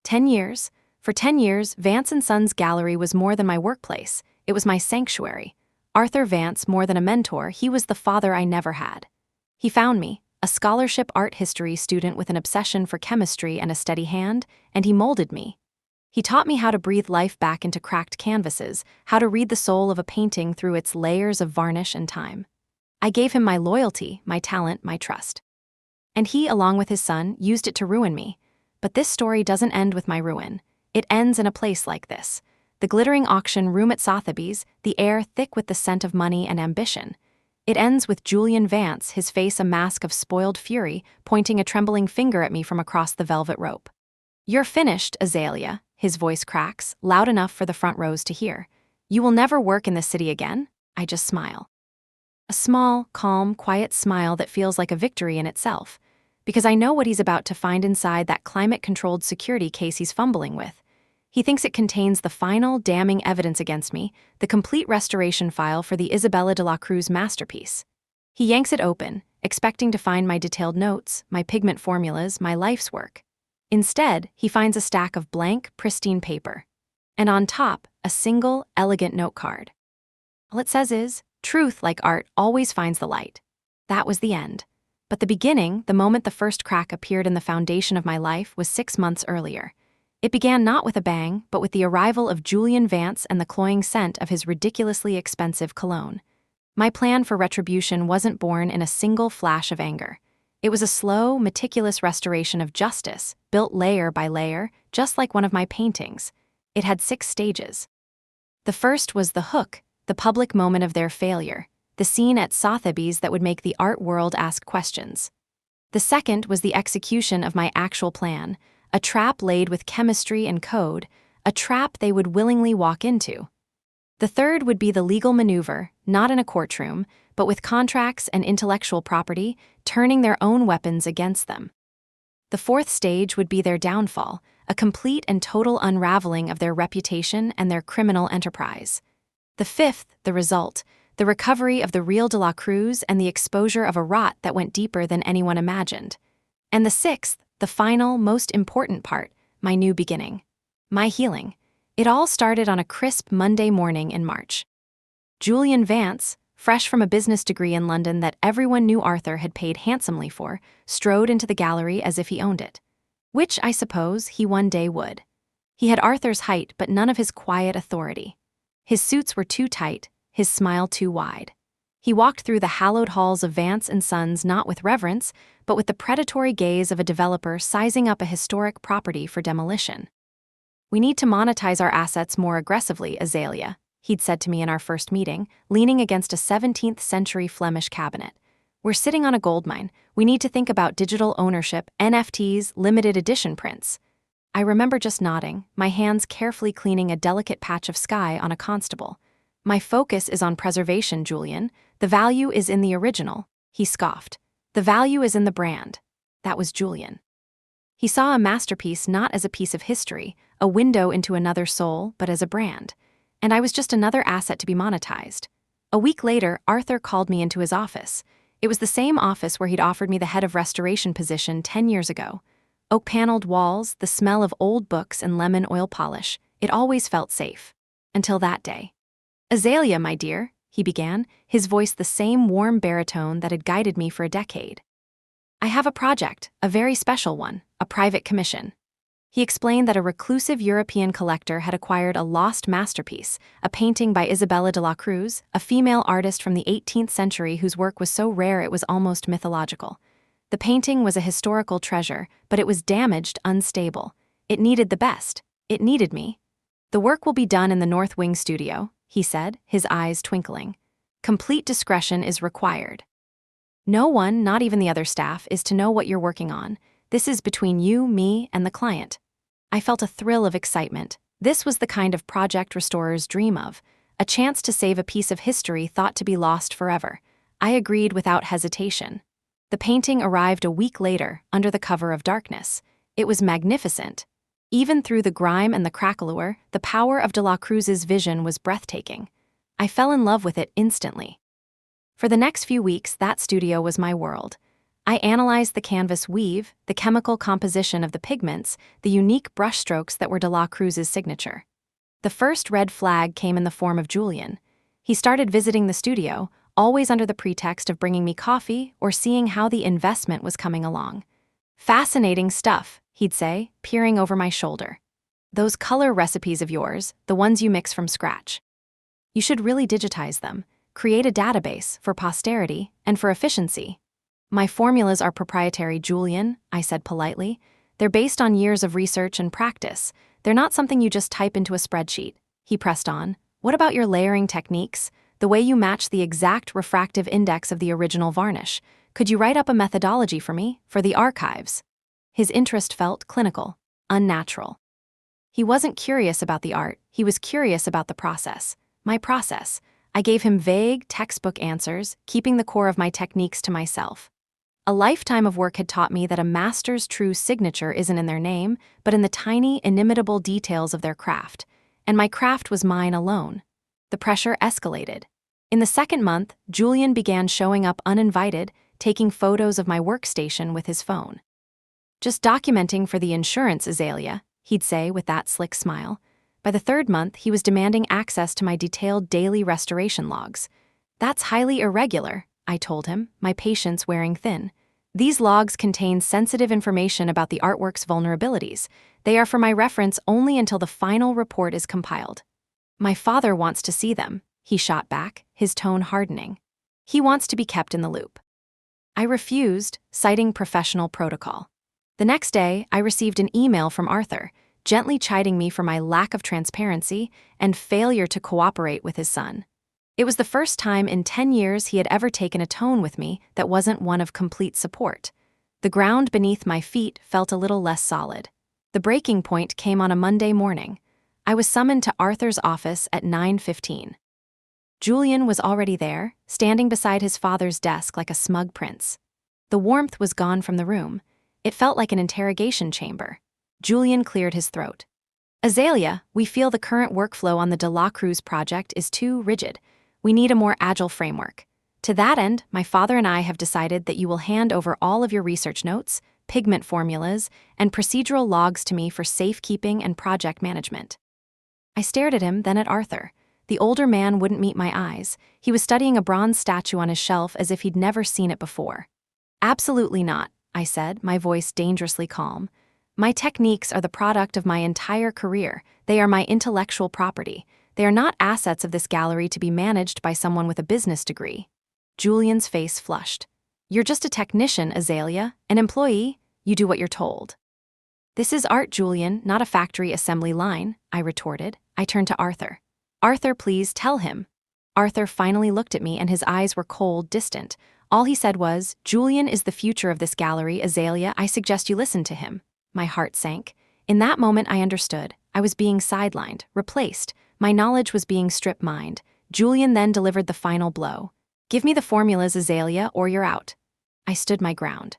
10 years. For 10 years, Vance & Sons Gallery was more than my workplace. It was my sanctuary. Arthur Vance, more than a mentor, he was the father I never had. He found me, a scholarship art history student with an obsession for chemistry and a steady hand, and he molded me. He taught me how to breathe life back into cracked canvases, how to read the soul of a painting through its layers of varnish and time. I gave him my loyalty, my talent, my trust. And he, along with his son, used it to ruin me. But this story doesn't end with my ruin. It ends in a place like this. The glittering auction room at Sotheby's, the air thick with the scent of money and ambition. It ends with Julian Vance, his face a mask of spoiled fury, pointing a trembling finger at me from across the velvet rope. "You're finished, Azalea," his voice cracks, loud enough for the front rows to hear. "You will never work in this city again?" I just smile. A small, calm, quiet smile that feels like a victory in itself, because I know what he's about to find inside that climate-controlled security case he's fumbling with. He thinks it contains the final, damning evidence against me, the complete restoration file for the Isabella de la Cruz masterpiece. He yanks it open, expecting to find my detailed notes, my pigment formulas, my life's work. Instead, he finds a stack of blank, pristine paper. And on top, a single, elegant note card. All it says is, "Truth, like art, always finds the light." That was the end. But the beginning, the moment the first crack appeared in the foundation of my life, was 6 months earlier. It began not with a bang, but with the arrival of Julian Vance and the cloying scent of his ridiculously expensive cologne. My plan for retribution wasn't born in a single flash of anger. It was a slow, meticulous restoration of justice, built layer by layer, just like one of my paintings. It had 6 stages. The first was the hook, the public moment of their failure, the scene at Sotheby's that would make the art world ask questions. The second was the execution of my actual plan, a trap laid with chemistry and code, a trap they would willingly walk into. The third would be the legal maneuver, not in a courtroom, but with contracts and intellectual property, turning their own weapons against them. The fourth stage would be their downfall, a complete and total unraveling of their reputation and their criminal enterprise. The fifth, the result, the recovery of the real de la Cruz and the exposure of a rot that went deeper than anyone imagined. And the sixth, the final, most important part, my new beginning. My healing. It all started on a crisp Monday morning in March. Julian Vance, fresh from a business degree in London that everyone knew Arthur had paid handsomely for, strode into the gallery as if he owned it. Which, I suppose, he one day would. He had Arthur's height but none of his quiet authority. His suits were too tight, his smile too wide. He walked through the hallowed halls of Vance & Sons not with reverence, but with the predatory gaze of a developer sizing up a historic property for demolition. "We need to monetize our assets more aggressively, Azalea," he'd said to me in our first meeting, leaning against a 17th-century Flemish cabinet. "We're sitting on a goldmine. We need to think about digital ownership, NFTs, limited edition prints." I remember just nodding, my hands carefully cleaning a delicate patch of sky on a constable. "My focus is on preservation, Julian. The value is in the original," he scoffed. "The value is in the brand." That was Julian. He saw a masterpiece not as a piece of history, a window into another soul, but as a brand. And I was just another asset to be monetized. A week later, Arthur called me into his office. It was the same office where he'd offered me the head of restoration position 10 years ago. Oak-paneled walls, the smell of old books and lemon oil polish. It always felt safe. Until that day. "Azalea, my dear," he began, his voice the same warm baritone that had guided me for a decade. "I have a project, a very special one, a private commission." He explained that a reclusive European collector had acquired a lost masterpiece, a painting by Isabella de la Cruz, a female artist from the 18th century whose work was so rare it was almost mythological. The painting was a historical treasure, but it was damaged, unstable. It needed the best. It needed me. "The work will be done in the North Wing studio," he said, his eyes twinkling. "Complete discretion is required. No one, not even the other staff, is to know what you're working on. This is between you, me, and the client." I felt a thrill of excitement. This was the kind of project restorers dream of, a chance to save a piece of history thought to be lost forever. I agreed without hesitation. The painting arrived a week later, under the cover of darkness. It was magnificent. Even through the grime and the craquelure, the power of de la Cruz's vision was breathtaking. I fell in love with it instantly. For the next few weeks, that studio was my world. I analyzed the canvas weave, the chemical composition of the pigments, the unique brushstrokes that were de la Cruz's signature. The first red flag came in the form of Julian. He started visiting the studio, always under the pretext of bringing me coffee or seeing how the investment was coming along. "Fascinating stuff," he'd say, peering over my shoulder. "Those color recipes of yours, the ones you mix from scratch. You should really digitize them, create a database for posterity and for efficiency." "My formulas are proprietary, Julian," I said politely. "They're based on years of research and practice. They're not something you just type into a spreadsheet." He pressed on. "What about your layering techniques? The way you match the exact refractive index of the original varnish? Could you write up a methodology for me, for the archives?" His interest felt clinical, unnatural. He wasn't curious about the art, he was curious about the process. My process. I gave him vague, textbook answers, keeping the core of my techniques to myself. A lifetime of work had taught me that a master's true signature isn't in their name, but in the tiny, inimitable details of their craft. And my craft was mine alone. The pressure escalated. In the second month, Julian began showing up uninvited, taking photos of my workstation with his phone. "Just documenting for the insurance, Azalea," he'd say with that slick smile. By the third month, he was demanding access to my detailed daily restoration logs. "That's highly irregular," I told him, my patience wearing thin. "These logs contain sensitive information about the artwork's vulnerabilities. They are for my reference only until the final report is compiled." "My father wants to see them," he shot back, his tone hardening. "He wants to be kept in the loop." I refused, citing professional protocol. The next day, I received an email from Arthur, gently chiding me for my lack of transparency and failure to cooperate with his son. It was the first time in 10 years he had ever taken a tone with me that wasn't one of complete support. The ground beneath my feet felt a little less solid. The breaking point came on a Monday morning. I was summoned to Arthur's office at 9:15. Julian was already there, standing beside his father's desk like a smug prince. The warmth was gone from the room. It felt like an interrogation chamber. Julian cleared his throat. "Azalea, we feel the current workflow on the de la Cruz project is too rigid. We need a more agile framework. To that end, my father and I have decided that you will hand over all of your research notes, pigment formulas, and procedural logs to me for safekeeping and project management." I stared at him, then at Arthur. The older man wouldn't meet my eyes. He was studying a bronze statue on his shelf as if he'd never seen it before. "Absolutely not," I said, my voice dangerously calm. "My techniques are the product of my entire career. They are my intellectual property. They are not assets of this gallery to be managed by someone with a business degree." Julian's face flushed. "You're just a technician, Azalea, an employee. You do what you're told." "This is art, Julian, not a factory assembly line," I retorted. I turned to Arthur. "Arthur, please tell him." Arthur finally looked at me and his eyes were cold, distant. All he said was, "Julian is the future of this gallery, Azalea. I suggest you listen to him." My heart sank. In that moment, I understood. I was being sidelined, replaced. My knowledge was being strip-mined. Julian then delivered the final blow. "Give me the formulas, Azalea, or you're out." I stood my ground.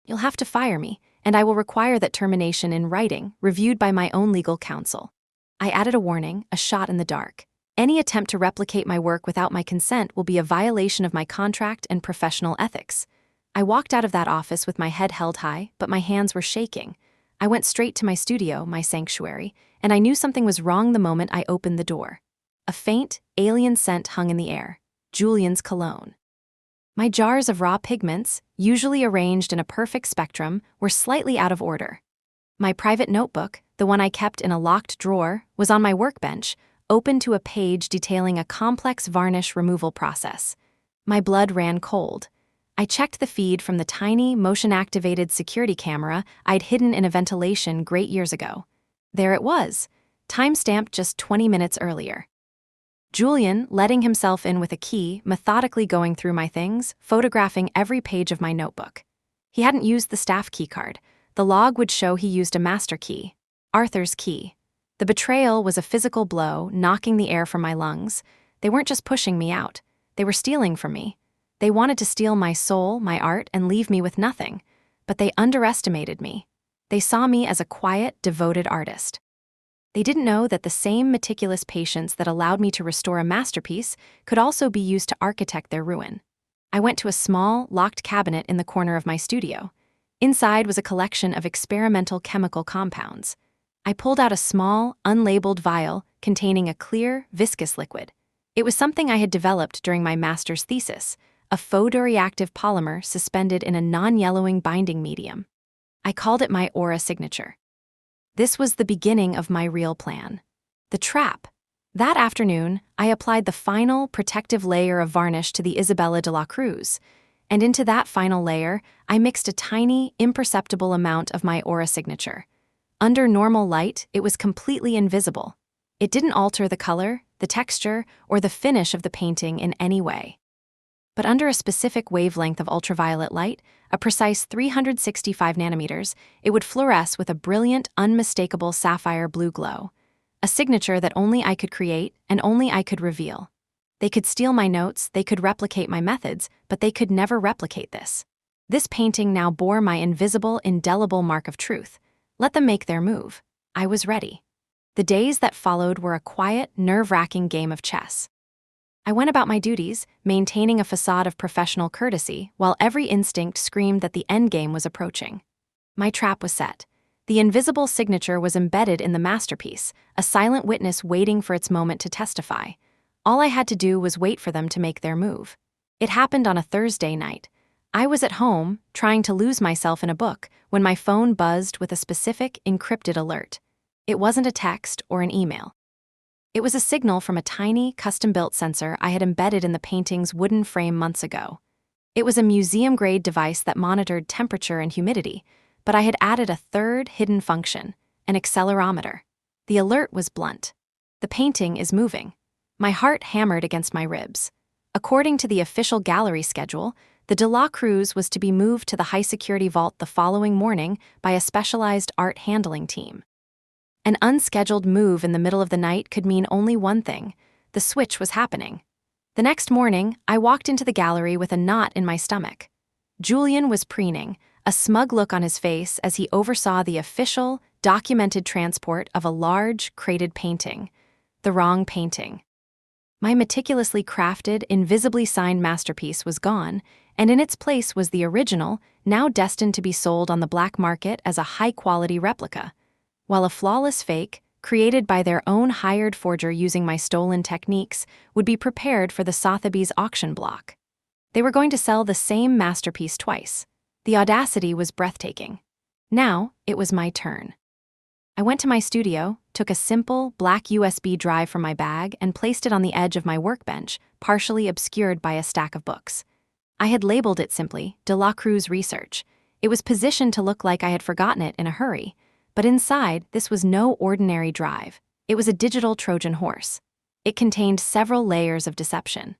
"You'll have to fire me, and I will require that termination in writing, reviewed by my own legal counsel." I added a warning, a shot in the dark. "Any attempt to replicate my work without my consent will be a violation of my contract and professional ethics." I walked out of that office with my head held high, but my hands were shaking. I went straight to my studio, my sanctuary, and I knew something was wrong the moment I opened the door. A faint, alien scent hung in the air. Julian's cologne. My jars of raw pigments, usually arranged in a perfect spectrum, were slightly out of order. My private notebook, the one I kept in a locked drawer, was on my workbench, open to a page detailing a complex varnish removal process. My blood ran cold. I checked the feed from the tiny, motion-activated security camera I'd hidden in a ventilation grate years ago. There it was, time-stamped just 20 minutes earlier. Julian, letting himself in with a key, methodically going through my things, photographing every page of my notebook. He hadn't used the staff keycard. The log would show he used a master key, Arthur's key. The betrayal was a physical blow, knocking the air from my lungs. They weren't just pushing me out. They were stealing from me. They wanted to steal my soul, my art, and leave me with nothing. But they underestimated me. They saw me as a quiet, devoted artist. They didn't know that the same meticulous patience that allowed me to restore a masterpiece could also be used to architect their ruin. I went to a small, locked cabinet in the corner of my studio. Inside was a collection of experimental chemical compounds. I pulled out a small, unlabeled vial containing a clear, viscous liquid. It was something I had developed during my master's thesis, a photoreactive polymer suspended in a non-yellowing binding medium. I called it my aura signature. This was the beginning of my real plan. The trap. That afternoon, I applied the final protective layer of varnish to the Isabella de la Cruz, and into that final layer, I mixed a tiny, imperceptible amount of my aura signature. Under normal light, it was completely invisible. It didn't alter the color, the texture, or the finish of the painting in any way. But under a specific wavelength of ultraviolet light, a precise 365 nanometers, it would fluoresce with a brilliant, unmistakable sapphire blue glow. A signature that only I could create and only I could reveal. They could steal my notes, they could replicate my methods, but they could never replicate this. This painting now bore my invisible, indelible mark of truth. Let them make their move. I was ready. The days that followed were a quiet, nerve-wracking game of chess. I went about my duties, maintaining a facade of professional courtesy, while every instinct screamed that the endgame was approaching. My trap was set. The invisible signature was embedded in the masterpiece, a silent witness waiting for its moment to testify. All I had to do was wait for them to make their move. It happened on a Thursday night. I was at home, trying to lose myself in a book, when my phone buzzed with a specific, encrypted alert. It wasn't a text or an email. It was a signal from a tiny, custom-built sensor I had embedded in the painting's wooden frame months ago. It was a museum-grade device that monitored temperature and humidity, but I had added a third hidden function, an accelerometer. The alert was blunt. The painting is moving. My heart hammered against my ribs. According to the official gallery schedule, the de la Cruz was to be moved to the high-security vault the following morning by a specialized art handling team. An unscheduled move in the middle of the night could mean only one thing: the switch was happening. The next morning, I walked into the gallery with a knot in my stomach. Julian was preening, a smug look on his face as he oversaw the official, documented transport of a large, crated painting. The wrong painting. My meticulously crafted, invisibly signed masterpiece was gone, and in its place was the original, now destined to be sold on the black market as a high-quality replica. While a flawless fake, created by their own hired forger using my stolen techniques, would be prepared for the Sotheby's auction block. They were going to sell the same masterpiece twice. The audacity was breathtaking. Now, it was my turn. I went to my studio, took a simple, black USB drive from my bag, and placed it on the edge of my workbench, partially obscured by a stack of books. I had labeled it simply, De la Cruz Research. It was positioned to look like I had forgotten it in a hurry. But inside, this was no ordinary drive. It was a digital Trojan horse. It contained several layers of deception.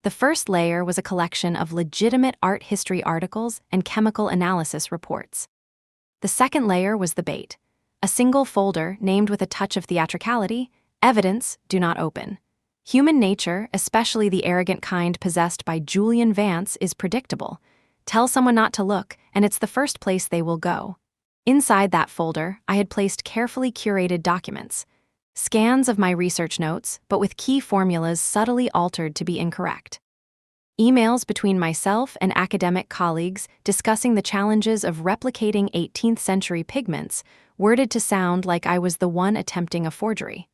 The first layer was a collection of legitimate art history articles and chemical analysis reports. The second layer was the bait. A single folder named with a touch of theatricality, Evidence, Do Not Open. Human nature, especially the arrogant kind possessed by Julian Vance, is predictable. Tell someone not to look, and it's the first place they will go. Inside that folder, I had placed carefully curated documents. Scans of my research notes, but with key formulas subtly altered to be incorrect. Emails between myself and academic colleagues discussing the challenges of replicating 18th century pigments, worded to sound like I was the one attempting a forgery.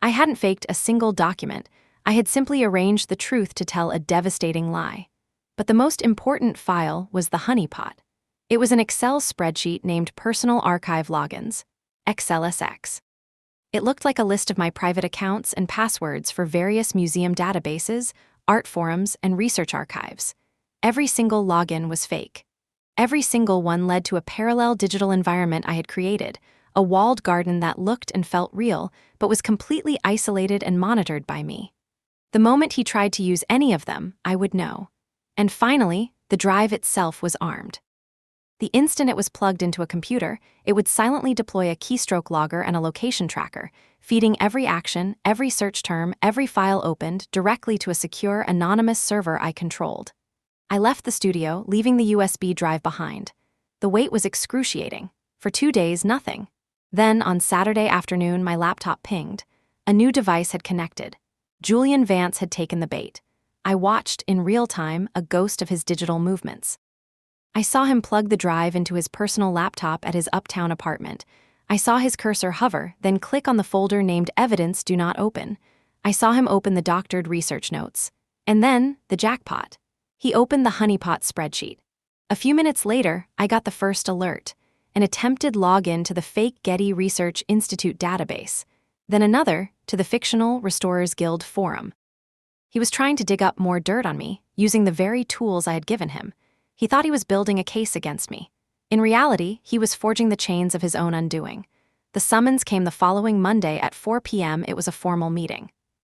I hadn't faked a single document. I had simply arranged the truth to tell a devastating lie. But the most important file was the honeypot. It was an Excel spreadsheet named Personal Archive Logins, XLSX. It looked like a list of my private accounts and passwords for various museum databases, art forums, and research archives. Every single login was fake. Every single one led to a parallel digital environment I had created, a walled garden that looked and felt real, but was completely isolated and monitored by me. The moment he tried to use any of them, I would know. And finally, the drive itself was armed. The instant it was plugged into a computer, it would silently deploy a keystroke logger and a location tracker, feeding every action, every search term, every file opened directly to a secure, anonymous server I controlled. I left the studio, leaving the USB drive behind. The wait was excruciating. For 2 days, nothing. Then, on Saturday afternoon, my laptop pinged. A new device had connected. Julian Vance had taken the bait. I watched, in real time, a ghost of his digital movements. I saw him plug the drive into his personal laptop at his uptown apartment. I saw his cursor hover, then click on the folder named Evidence Do Not Open. I saw him open the doctored research notes. And then, the jackpot. He opened the honeypot spreadsheet. A few minutes later, I got the first alert, an attempted login to the fake Getty Research Institute database, then another to the fictional Restorers Guild forum. He was trying to dig up more dirt on me, using the very tools I had given him. He thought he was building a case against me. In reality, he was forging the chains of his own undoing. The summons came the following Monday at 4 p.m. It was a formal meeting.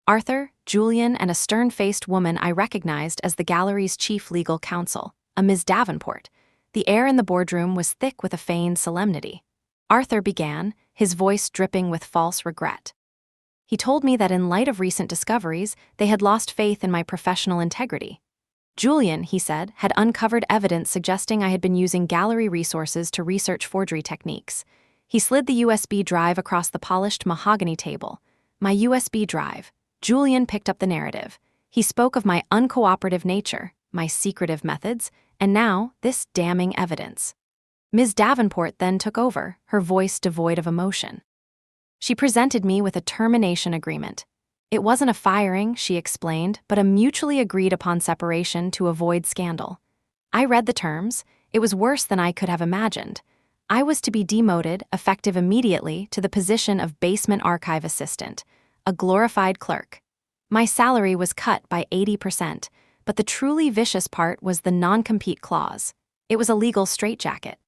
Arthur, Julian, and a stern-faced woman I recognized as the gallery's chief legal counsel, a Ms. Davenport. The air in the boardroom was thick with a feigned solemnity. Arthur began, his voice dripping with false regret. He told me that in light of recent discoveries, they had lost faith in my professional integrity. Julian, he said, had uncovered evidence suggesting I had been using gallery resources to research forgery techniques. He slid the USB drive across the polished mahogany table. My USB drive. Julian picked up the narrative. He spoke of my uncooperative nature, my secretive methods, and now this damning evidence. Ms. Davenport then took over, her voice devoid of emotion. She presented me with a termination agreement. It wasn't a firing, she explained, but a mutually agreed upon separation to avoid scandal. I read the terms. It was worse than I could have imagined. I was to be demoted, effective immediately, to the position of basement archive assistant, a glorified clerk. My salary was cut by 80%, but the truly vicious part was the non-compete clause. It was a legal straitjacket.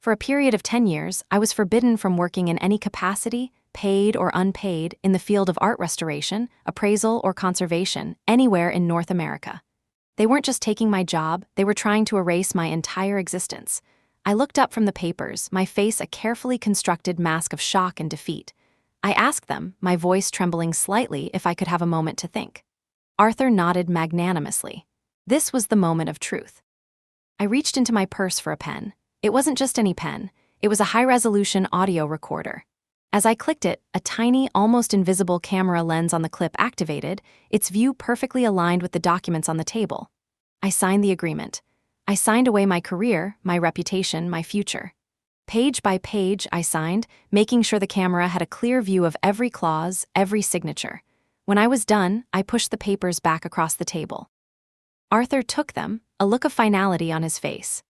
For a period of 10 years, I was forbidden from working in any capacity, paid or unpaid, in the field of art restoration, appraisal, or conservation, anywhere in North America. They weren't just taking my job, they were trying to erase my entire existence. I looked up from the papers, my face a carefully constructed mask of shock and defeat. I asked them, my voice trembling slightly, if I could have a moment to think. Arthur nodded magnanimously. This was the moment of truth. I reached into my purse for a pen. It wasn't just any pen. It was a high-resolution audio recorder. As I clicked it, a tiny, almost invisible camera lens on the clip activated, its view perfectly aligned with the documents on the table. I signed the agreement. I signed away my career, my reputation, my future. Page by page, I signed, making sure the camera had a clear view of every clause, every signature. When I was done, I pushed the papers back across the table. Arthur took them, a look of finality on his face.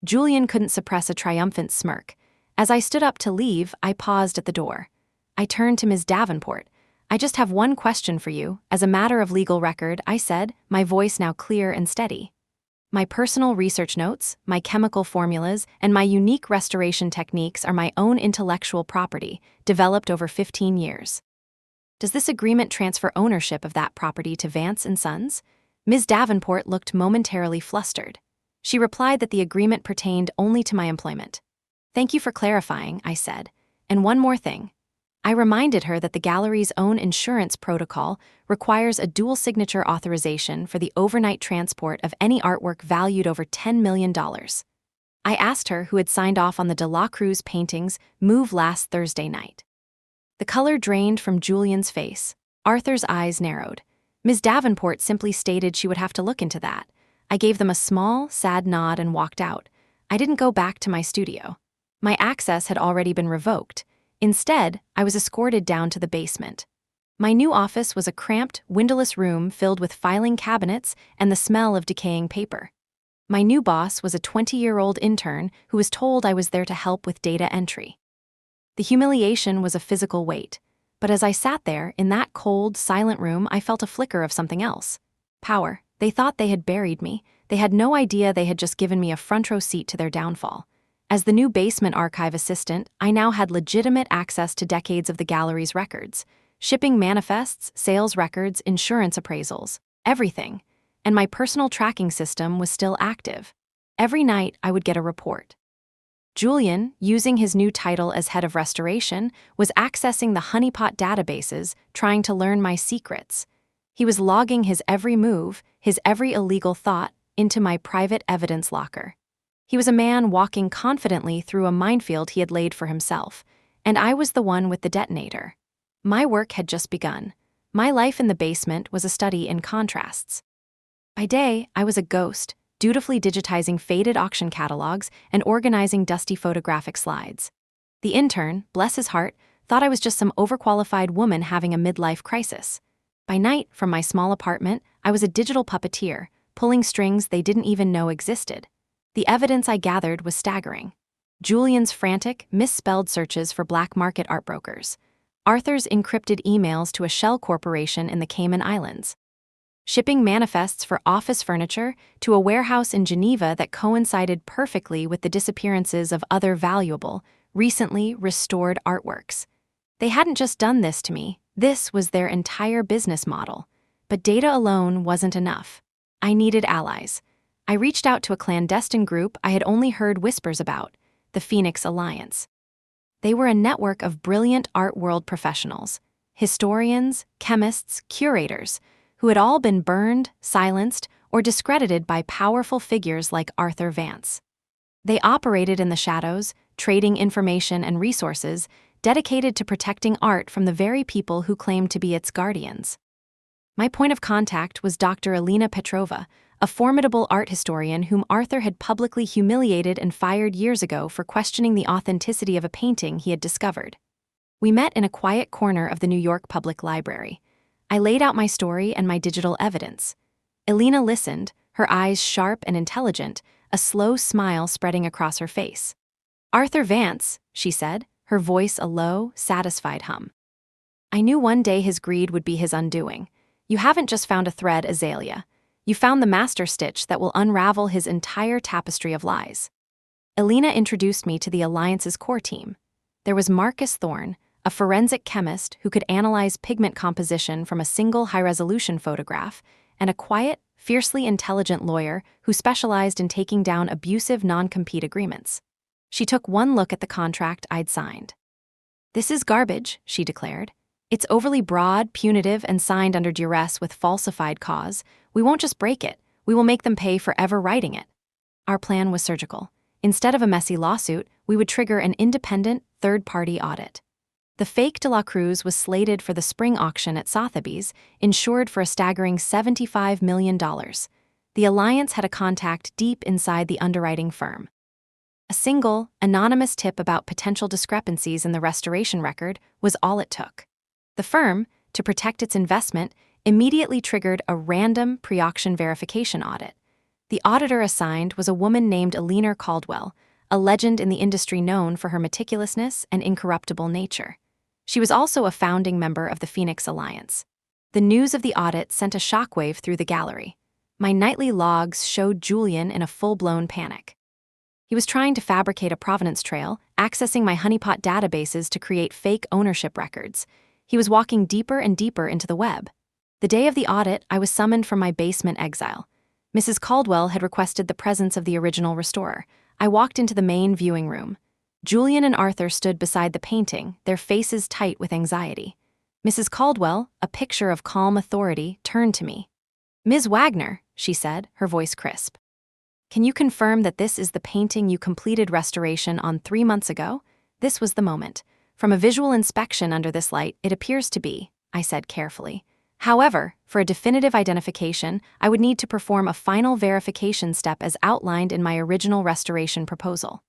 Julian couldn't suppress a triumphant smirk. As I stood up to leave, I paused at the door. I turned to Ms. Davenport. I just have one question for you. As a matter of legal record, I said, my voice now clear and steady. My personal research notes, my chemical formulas, and my unique restoration techniques are my own intellectual property, developed over 15 years. Does this agreement transfer ownership of that property to Vance and Sons? Ms. Davenport looked momentarily flustered. She replied that the agreement pertained only to my employment. Thank you for clarifying, I said. And one more thing. I reminded her that the gallery's own insurance protocol requires a dual signature authorization for the overnight transport of any artwork valued over $10 million. I asked her who had signed off on the De La Cruz painting's move last Thursday night. The color drained from Julian's face. Arthur's eyes narrowed. Ms. Davenport simply stated she would have to look into that. I gave them a small, sad nod and walked out. I didn't go back to my studio. My access had already been revoked. Instead, I was escorted down to the basement. My new office was a cramped, windowless room filled with filing cabinets and the smell of decaying paper. My new boss was a 20-year-old intern who was told I was there to help with data entry. The humiliation was a physical weight, but as I sat there in that cold, silent room, I felt a flicker of something else. Power. They thought they had buried me. They had no idea they had just given me a front-row seat to their downfall. As the new basement archive assistant, I now had legitimate access to decades of the gallery's records. Shipping manifests, sales records, insurance appraisals, everything. And my personal tracking system was still active. Every night, I would get a report. Julian, using his new title as head of restoration, was accessing the honeypot databases, trying to learn my secrets. He was logging his every move, his every illegal thought, into my private evidence locker. He was a man walking confidently through a minefield he had laid for himself, and I was the one with the detonator. My work had just begun. My life in the basement was a study in contrasts. By day, I was a ghost, dutifully digitizing faded auction catalogs and organizing dusty photographic slides. The intern, bless his heart, thought I was just some overqualified woman having a midlife crisis. By night, from my small apartment, I was a digital puppeteer, pulling strings they didn't even know existed. The evidence I gathered was staggering. Julian's frantic, misspelled searches for black market art brokers. Arthur's encrypted emails to a shell corporation in the Cayman Islands. Shipping manifests for office furniture to a warehouse in Geneva that coincided perfectly with the disappearances of other valuable, recently restored artworks. They hadn't just done this to me, this was their entire business model. But data alone wasn't enough. I needed allies. I reached out to a clandestine group I had only heard whispers about, the Phoenix Alliance. They were a network of brilliant art world professionals, historians, chemists, curators, who had all been burned, silenced, or discredited by powerful figures like Arthur Vance. They operated in the shadows, trading information and resources, dedicated to protecting art from the very people who claimed to be its guardians. My point of contact was Dr. Alina Petrova, a formidable art historian whom Arthur had publicly humiliated and fired years ago for questioning the authenticity of a painting he had discovered. We met in a quiet corner of the New York Public Library. I laid out my story and my digital evidence. Alina listened, her eyes sharp and intelligent, a slow smile spreading across her face. "Arthur Vance," she said, her voice a low, satisfied hum. I knew one day his greed would be his undoing. You haven't just found a thread, Azalea. You found the master stitch that will unravel his entire tapestry of lies. Alina introduced me to the Alliance's core team. There was Marcus Thorne, a forensic chemist who could analyze pigment composition from a single high-resolution photograph, and a quiet, fiercely intelligent lawyer who specialized in taking down abusive non-compete agreements. She took one look at the contract I'd signed. "This is garbage," she declared. "It's overly broad, punitive, and signed under duress with falsified cause. We won't just break it, we will make them pay for ever writing it." Our plan was surgical. Instead of a messy lawsuit, we would trigger an independent, third-party audit. The fake De La Cruz was slated for the spring auction at Sotheby's, insured for a staggering $75 million. The Alliance had a contact deep inside the underwriting firm. A single, anonymous tip about potential discrepancies in the restoration record was all it took. The firm, to protect its investment, immediately triggered a random pre-auction verification audit. The auditor assigned was a woman named Alina Caldwell, a legend in the industry known for her meticulousness and incorruptible nature. She was also a founding member of the Phoenix Alliance. The news of the audit sent a shockwave through the gallery. My nightly logs showed Julian in a full-blown panic. He was trying to fabricate a provenance trail, accessing my honeypot databases to create fake ownership records. He was walking deeper and deeper into the web. The day of the audit, I was summoned from my basement exile. Mrs. Caldwell had requested the presence of the original restorer. I walked into the main viewing room. Julian and Arthur stood beside the painting, their faces tight with anxiety. Mrs. Caldwell, a picture of calm authority, turned to me. "Ms. Wagner," she said, her voice crisp. "Can you confirm that this is the painting you completed restoration on 3 months ago?" This was the moment. "From a visual inspection under this light, it appears to be," I said carefully. "However, for a definitive identification, I would need to perform a final verification step as outlined in my original restoration proposal."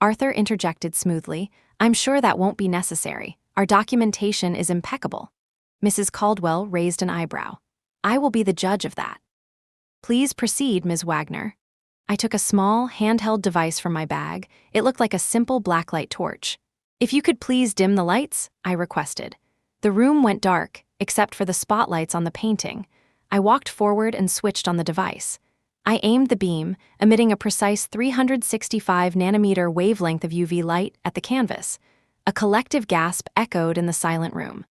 Arthur interjected smoothly, "I'm sure that won't be necessary. Our documentation is impeccable." Mrs. Caldwell raised an eyebrow. "I will be the judge of that." "Please proceed, Ms. Wagner." I took a small, handheld device from my bag. It looked like a simple blacklight torch. "If you could please dim the lights," I requested. The room went dark, except for the spotlights on the painting. I walked forward and switched on the device. I aimed the beam, emitting a precise 365-nanometer wavelength of UV light at the canvas. A collective gasp echoed in the silent room.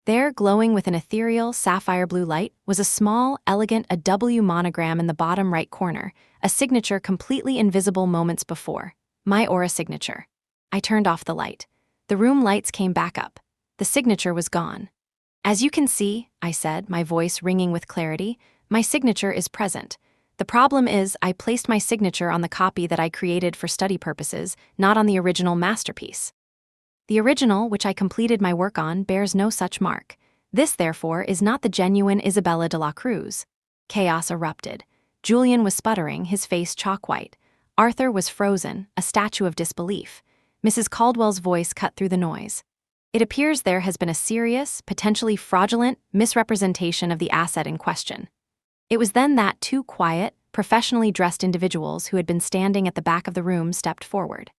There, glowing with an ethereal, sapphire blue light, was a small, elegant W monogram in the bottom right corner, a signature completely invisible moments before. My aura signature. I turned off the light. The room lights came back up. The signature was gone. "As you can see," I said, my voice ringing with clarity, "my signature is present. The problem is I placed my signature on the copy that I created for study purposes, not on the original masterpiece. The original, which I completed my work on, bears no such mark. This, therefore, is not the genuine Isabella de la Cruz." Chaos erupted. Julian was sputtering, his face chalk-white. Arthur was frozen, a statue of disbelief. Mrs. Caldwell's voice cut through the noise. It appears there has been a serious, potentially fraudulent misrepresentation of the asset in question. It was then that two quiet, professionally dressed individuals who had been standing at the back of the room stepped forward.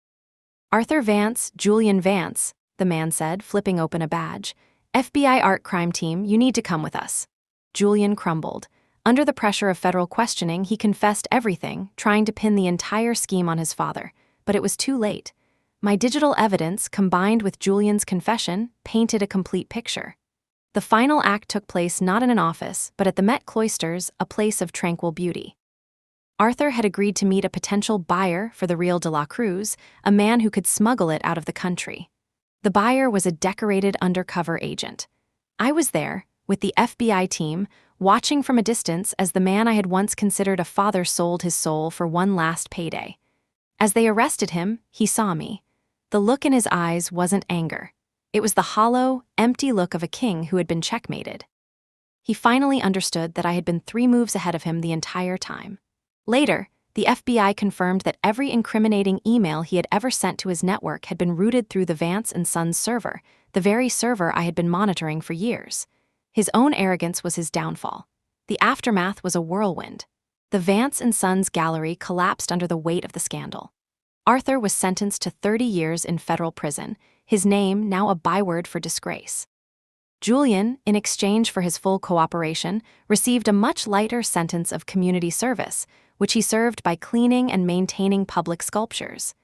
"Arthur Vance, Julian Vance," the man said, flipping open a badge. "FBI Art Crime Team, you need to come with us." Julian crumbled. Under the pressure of federal questioning, he confessed everything, trying to pin the entire scheme on his father. But it was too late. My digital evidence, combined with Julian's confession, painted a complete picture. The final act took place not in an office, but at the Met Cloisters, a place of tranquil beauty. Arthur had agreed to meet a potential buyer for the real De La Cruz, a man who could smuggle it out of the country. The buyer was a decorated undercover agent. I was there, with the FBI team, watching from a distance as the man I had once considered a father sold his soul for one last payday. As they arrested him, he saw me. The look in his eyes wasn't anger. It was the hollow, empty look of a king who had been checkmated. He finally understood that I had been 3 moves ahead of him the entire time. Later, the FBI confirmed that every incriminating email he had ever sent to his network had been routed through the Vance and Sons server, the very server I had been monitoring for years. His own arrogance was his downfall. The aftermath was a whirlwind. The Vance and Sons gallery collapsed under the weight of the scandal. Arthur was sentenced to 30 years in federal prison, his name now a byword for disgrace. Julian, in exchange for his full cooperation, received a much lighter sentence of community service, which he served by cleaning and maintaining public sculptures.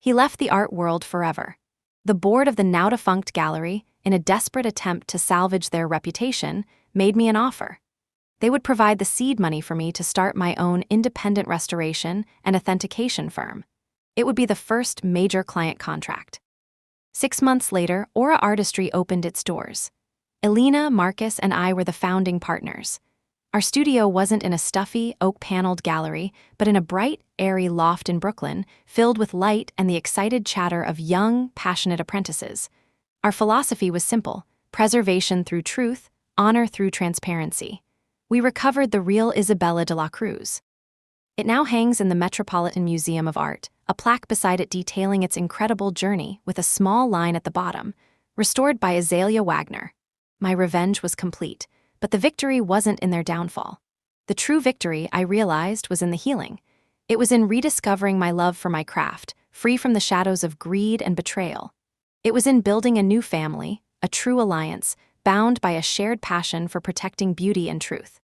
He left the art world forever. The board of the now-defunct gallery, in a desperate attempt to salvage their reputation, made me an offer. They would provide the seed money for me to start my own independent restoration and authentication firm. It would be the first major client contract. 6 months later, Aura Artistry opened its doors. Elena, Marcus, and I were the founding partners. Our studio wasn't in a stuffy, oak-paneled gallery, but in a bright, airy loft in Brooklyn, filled with light and the excited chatter of young, passionate apprentices. Our philosophy was simple: preservation through truth, honor through transparency. We recovered the real Isabella de la Cruz. It now hangs in the Metropolitan Museum of Art, a plaque beside it detailing its incredible journey with a small line at the bottom, restored by Azalea Wagner. My revenge was complete, but the victory wasn't in their downfall. The true victory, I realized, was in the healing. It was in rediscovering my love for my craft, free from the shadows of greed and betrayal. It was in building a new family, a true alliance, bound by a shared passion for protecting beauty and truth.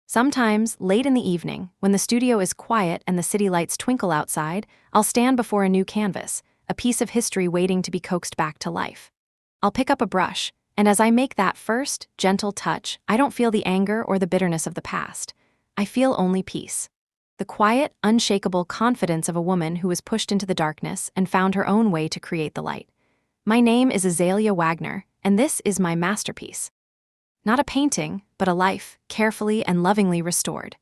Sometimes, late in the evening, when the studio is quiet and the city lights twinkle outside, I'll stand before a new canvas, a piece of history waiting to be coaxed back to life. I'll pick up a brush, and as I make that first, gentle touch, I don't feel the anger or the bitterness of the past. I feel only peace. The quiet, unshakable confidence of a woman who was pushed into the darkness and found her own way to create the light. My name is Azalea Wagner, and this is my masterpiece. Not a painting, but a life, carefully and lovingly restored.